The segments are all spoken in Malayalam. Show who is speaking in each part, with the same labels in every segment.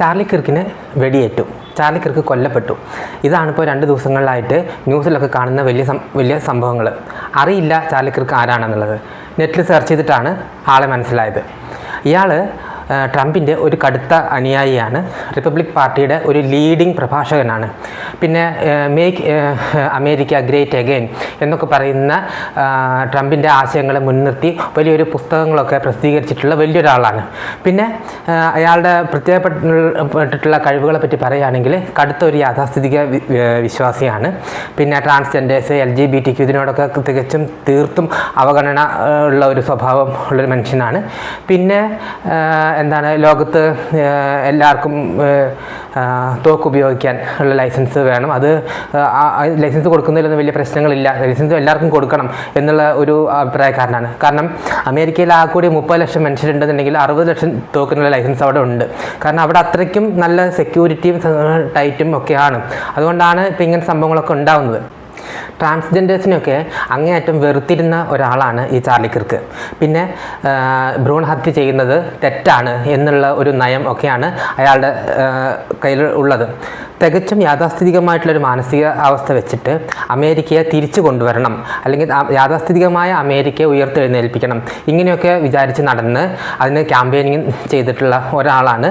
Speaker 1: ചാർലി കിർക്കിന് വെടിയേറ്റു. ചാർലി കിർക്ക് കൊല്ലപ്പെട്ടു. ഇതാണിപ്പോൾ 2 ദിവസങ്ങളിലായിട്ട് ന്യൂസിലൊക്കെ കാണുന്ന വലിയ സംഭവങ്ങൾ. അറിയില്ല ചാർലി കിർക്ക് ആരാണെന്നുള്ളത്. നെറ്റിൽ സെർച്ച് ചെയ്തിട്ടാണ് ആളെ മനസ്സിലായത്. ഇയാൾ ട്രംപിൻ്റെ ഒരു കടുത്ത അനുയായിയാണ്. റിപ്പബ്ലിക് പാർട്ടിയുടെ ഒരു ലീഡിംഗ് പ്രഭാഷകനാണ്. പിന്നെ മേക്ക് അമേരിക്ക ഗ്രേറ്റ് അഗെയിൻ എന്നൊക്കെ പറയുന്ന ട്രംപിൻ്റെ ആശയങ്ങളെ മുൻനിർത്തി വലിയൊരു പുസ്തകങ്ങളൊക്കെ പ്രസിദ്ധീകരിച്ചിട്ടുള്ള വലിയൊരാളാണ്. പിന്നെ അയാളുടെ പ്രത്യേകപ്പെട്ടിട്ടുള്ള കഴിവുകളെ പറ്റി പറയുകയാണെങ്കിൽ കടുത്ത ഒരു യാഥാസ്ഥിതിക വിശ്വാസിയാണ്. പിന്നെ ട്രാൻസ്ജെൻഡേഴ്സ്, LGBTQ ഇതിനോടൊക്കെ തീർത്തും അവഗണന ഉള്ള ഒരു സ്വഭാവം ഉള്ളൊരു മനുഷ്യനാണ്. പിന്നെ ലോകത്ത് എല്ലാവർക്കും തോക്ക് ഉപയോഗിക്കാൻ ഉള്ള ലൈസൻസ് വേണം. അത് ലൈസൻസ് കൊടുക്കുന്നതിലൊന്നും വലിയ പ്രശ്നങ്ങളില്ല. ലൈസൻസ് എല്ലാവർക്കും കൊടുക്കണം എന്നുള്ള ഒരു അഭിപ്രായക്കാരനാണ്. കാരണം അമേരിക്കയിൽ ആ കൂടി 30 ലക്ഷം മനുഷ്യരുണ്ടെന്നുണ്ടെങ്കിൽ 60 ലക്ഷം തോക്കിനുള്ള ലൈസൻസ് അവിടെ ഉണ്ട്. കാരണം അവിടെ അത്രയ്ക്കും നല്ല സെക്യൂരിറ്റിയും ടൈറ്റും ഒക്കെയാണ്. അതുകൊണ്ടാണ് ഇപ്പോൾ ഇങ്ങനെ സംഭവങ്ങളൊക്കെ ഉണ്ടാകുന്നത്. ട്രാൻസ്ജെൻഡേഴ്സിനൊക്കെ അങ്ങേയറ്റം വെറുത്തിരുന്ന ഒരാളാണ് ഈ ചാർലി കിർക്ക്. പിന്നെ ഭ്രൂണഹത്യ ചെയ്യുന്നത് തെറ്റാണ് എന്നുള്ള ഒരു നയം ഒക്കെയാണ് അയാളുടെ കയ്യിൽ ഉള്ളത്. തികച്ചും യാഥാസ്ഥിതികമായിട്ടുള്ളൊരു മാനസിക അവസ്ഥ വെച്ചിട്ട് അമേരിക്കയെ തിരിച്ചു കൊണ്ടുവരണം, അല്ലെങ്കിൽ യാഥാസ്ഥിതികമായ അമേരിക്കയെ ഉയർത്തെഴുന്നേൽപ്പിക്കണം, ഇങ്ങനെയൊക്കെ വിചാരിച്ച് നടന്ന് അതിന് ക്യാമ്പയിനിങ് ചെയ്തിട്ടുള്ള ഒരാളാണ്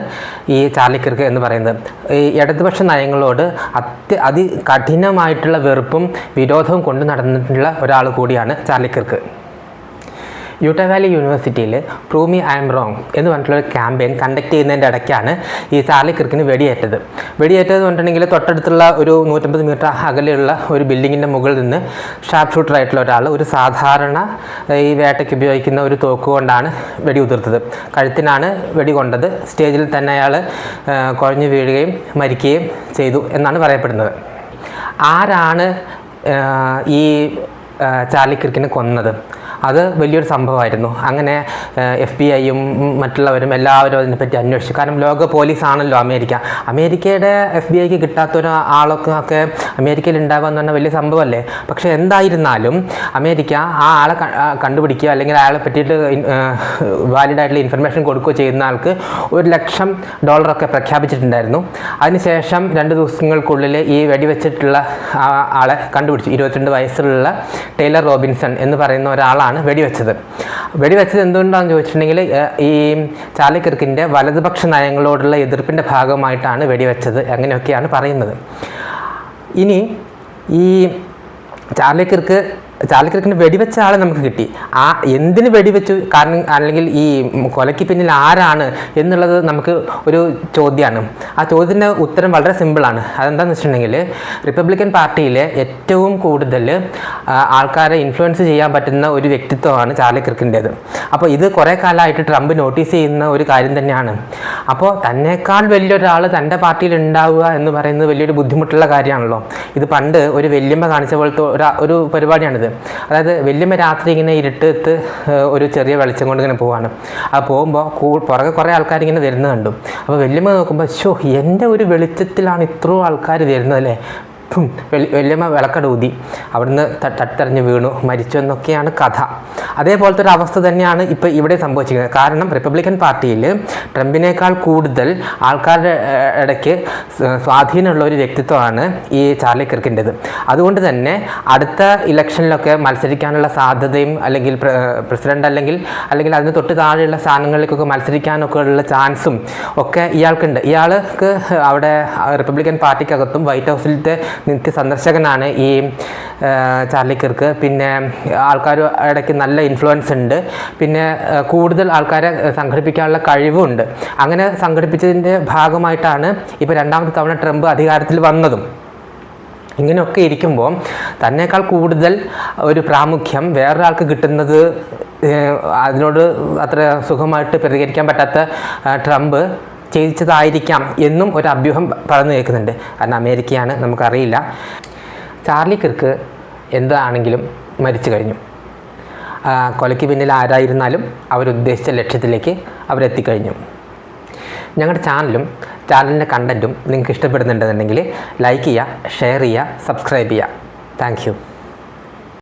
Speaker 1: ഈ ചാർലി കിർക്ക് എന്ന് പറയുന്നത്. ഈ ഇടതുപക്ഷ നയങ്ങളോട് അതികഠിനമായിട്ടുള്ള വെറുപ്പും വിരോധവും കൊണ്ട് നടന്നിട്ടുള്ള ഒരാൾ കൂടിയാണ് ചാർലി കിർക്ക്. യൂട്ടാ വാലി യൂണിവേഴ്സിറ്റിയിൽ prove me I M wrong എന്ന് പറഞ്ഞിട്ടുള്ളൊരു ക്യാമ്പയിൻ കണ്ടക്ട് ചെയ്യുന്നതിൻ്റെ ഇടയ്ക്കാണ് ഈ ചാർലി കിർക്കിന് വെടിയേറ്റത് എന്ന് പറഞ്ഞിട്ടുണ്ടെങ്കിൽ തൊട്ടടുത്തുള്ള ഒരു 150 മീറ്റർ അകലെയുള്ള ഒരു ബിൽഡിങ്ങിൻ്റെ മുകളിൽ നിന്ന് ഷാർപ്പ് ഷൂട്ടർ ആയിട്ടുള്ള ഒരാൾ ഒരു സാധാരണ ഈ വേട്ടയ്ക്ക് ഉപയോഗിക്കുന്ന ഒരു തോക്ക് കൊണ്ടാണ് വെടി ഉതിർത്തത്. കഴുത്തിനാണ് വെടി കൊണ്ടത്. സ്റ്റേജിൽ തന്നെ അയാൾ കുഴഞ്ഞു വീഴുകയും മരിക്കുകയും ചെയ്തു എന്നാണ് പറയപ്പെടുന്നത്. ആരാണ് ഈ ചാർലി കിർക്കിനെ കൊന്നത്? അത് വലിയൊരു സംഭവമായിരുന്നു. അങ്ങനെ FBI-യും മറ്റുള്ളവരും എല്ലാവരും അതിനെപ്പറ്റി അന്വേഷിച്ചു. കാരണം ലോക പോലീസാണല്ലോ അമേരിക്ക. അമേരിക്കയുടെ FBI-ക്ക് കിട്ടാത്ത ഒരാളൊക്കെ അമേരിക്കയിൽ ഉണ്ടാകുക എന്ന് പറഞ്ഞാൽ വലിയ സംഭവമല്ലേ. പക്ഷേ എന്തായിരുന്നാലും അമേരിക്ക ആ ആളെ കണ്ടുപിടിക്കുക അല്ലെങ്കിൽ അയാളെ പറ്റിയിട്ട് വാലിഡായിട്ടുള്ള ഇൻഫർമേഷൻ കൊടുക്കുകയോ ചെയ്യുന്ന ആൾക്ക് $1,00,000 പ്രഖ്യാപിച്ചിട്ടുണ്ടായിരുന്നു. അതിനുശേഷം 2 ദിവസങ്ങൾക്കുള്ളിൽ ഈ വെടിവെച്ചിട്ടുള്ള ആളെ കണ്ടുപിടിച്ചു. 22 വയസ്സുള്ള ടൈലർ റോബിൻസൺ എന്ന് പറയുന്ന ഒരാളാണ് വെടിവെച്ചത് എന്തുകൊണ്ടാണെന്ന് ചോദിച്ചിട്ടുണ്ടെങ്കിൽ ഈ ചാർലി കിർക്കിൻ്റെ വലതുപക്ഷ നയങ്ങളോടുള്ള എതിർപ്പിൻ്റെ ഭാഗമായിട്ടാണ് വെടിവെച്ചത്. അങ്ങനെയൊക്കെയാണ് പറയുന്നത്. ഇനി ഈ ചാർലി കിർക്കിന് വെടിവെച്ച ആളെ നമുക്ക് കിട്ടി. എന്തിന് വെടിവെച്ചു, കാരണം അല്ലെങ്കിൽ ഈ കൊലയ്ക്ക് പിന്നിൽ ആരാണ് എന്നുള്ളത് നമുക്ക് ഒരു ചോദ്യമാണ്. ആ ചോദ്യത്തിൻ്റെ ഉത്തരം വളരെ സിമ്പിളാണ്. അതെന്താണെന്ന് വെച്ചിട്ടുണ്ടെങ്കിൽ റിപ്പബ്ലിക്കൻ പാർട്ടിയിലെ ഏറ്റവും കൂടുതൽ ആൾക്കാരെ ഇൻഫ്ലുവൻസ് ചെയ്യാൻ പറ്റുന്ന ഒരു വ്യക്തിത്വമാണ് ചാർലി കിർക്കിൻ്റേത്. അപ്പോൾ ഇത് കുറേ കാലമായിട്ട് ട്രംപ് നോട്ടീസ് ചെയ്യുന്ന ഒരു കാര്യം തന്നെയാണ്. അപ്പോൾ തന്നേക്കാൾ വലിയൊരാൾ തൻ്റെ പാർട്ടിയിൽ ഉണ്ടാവുക എന്ന് പറയുന്നത് വലിയൊരു ബുദ്ധിമുട്ടുള്ള കാര്യമാണല്ലോ. ഇത് പണ്ട് ഒരു വല്യമ്മ കാണിച്ച പോലത്തെ ഒരു പരിപാടിയാണിത്. അതായത് വല്യമ്മ രാത്രി ഇങ്ങനെ ഇരുട്ടത്ത് ഒരു ചെറിയ വെളിച്ചം കൊണ്ട് ഇങ്ങനെ പോവാണ്. അത് പോകുമ്പോൾ പുറകെ കുറേ ആൾക്കാർ ഇങ്ങനെ വരുന്നത് കണ്ടു. അപ്പോൾ വല്യമ്മ നോക്കുമ്പോൾ എൻ്റെ ഒരു വെളിച്ചത്തിലാണ് ഇത്രയും ആൾക്കാർ വരുന്നത് അല്ലേ. വല്യമ്മ വിളക്കടൂതി അവിടുന്ന് തട്ടെറിഞ്ഞ് വീണു, മരിച്ചു എന്നൊക്കെയാണ് കഥ. അതേപോലത്തെ ഒരു അവസ്ഥ തന്നെയാണ് ഇപ്പോൾ ഇവിടെ സംഭവിച്ചിരിക്കുന്നത്. കാരണം റിപ്പബ്ലിക്കൻ പാർട്ടിയിൽ ട്രംപിനേക്കാൾ കൂടുതൽ ആൾക്കാരുടെ ഇടയ്ക്ക് സ്വാധീനമുള്ള ഒരു വ്യക്തിത്വമാണ് ഈ ചാർലി കിർക്കിൻ്റേത്. അതുകൊണ്ട് തന്നെ അടുത്ത ഇലക്ഷനിലൊക്കെ മത്സരിക്കാനുള്ള സാധ്യതയും അല്ലെങ്കിൽ പ്രസിഡന്റ് അല്ലെങ്കിൽ അതിന് തൊട്ട് താഴെയുള്ള സ്ഥാനങ്ങളിലേക്കൊക്കെ മത്സരിക്കാനൊക്കെ ഉള്ള ചാൻസും ഒക്കെ ഇയാൾക്കുണ്ട്. ഇയാൾക്ക് അവിടെ റിപ്പബ്ലിക്കൻ പാർട്ടിക്കകത്തും വൈറ്റ് ഹൗസിലത്തെ നിത്യ സന്ദർശകനാണ് ഈ ചാർലി കിർക്ക്. പിന്നെ ആൾക്കാർ ഇടയ്ക്ക് നല്ല ഇൻഫ്ലുവൻസ് ഉണ്ട്. പിന്നെ കൂടുതൽ ആൾക്കാരെ സംഘടിപ്പിക്കാനുള്ള കഴിവുണ്ട്. അങ്ങനെ സംഘടിപ്പിച്ചതിൻ്റെ ഭാഗമായിട്ടാണ് ഇപ്പോൾ 2ാമത്തെ തവണ ട്രംപ് അധികാരത്തിൽ വന്നതും. ഇങ്ങനെയൊക്കെ ഇരിക്കുമ്പോൾ തന്നേക്കാൾ കൂടുതൽ ഒരു പ്രാമുഖ്യം വേറൊരാൾക്ക് കിട്ടുന്നത് അതിനോട് അത്ര സുഖമായിട്ട് പ്രതികരിക്കാൻ പറ്റാത്ത ട്രംപ് ചെയ്യിച്ചതായിരിക്കാം എന്നും ഒരു അഭ്യൂഹം പറഞ്ഞു കേൾക്കുന്നുണ്ട്. കാരണം അമേരിക്കയാണ്, നമുക്കറിയില്ല. ചാർലി കിർക്ക് എന്താണെങ്കിലും മരിച്ചു കഴിഞ്ഞു. കൊലയ്ക്ക് പിന്നിൽ ആരായിരുന്നാലും അവരുദ്ദേശിച്ച ലക്ഷ്യത്തിലേക്ക് അവരെത്തിക്കഴിഞ്ഞു. ഞങ്ങളുടെ ചാനലിൻ്റെ കണ്ടൻറ്റും നിങ്ങൾക്ക് ഇഷ്ടപ്പെടുന്നുണ്ടെന്നുണ്ടെങ്കിൽ ലൈക്ക് ചെയ്യുക, ഷെയർ ചെയ്യുക, സബ്സ്ക്രൈബ് ചെയ്യുക. Thank you.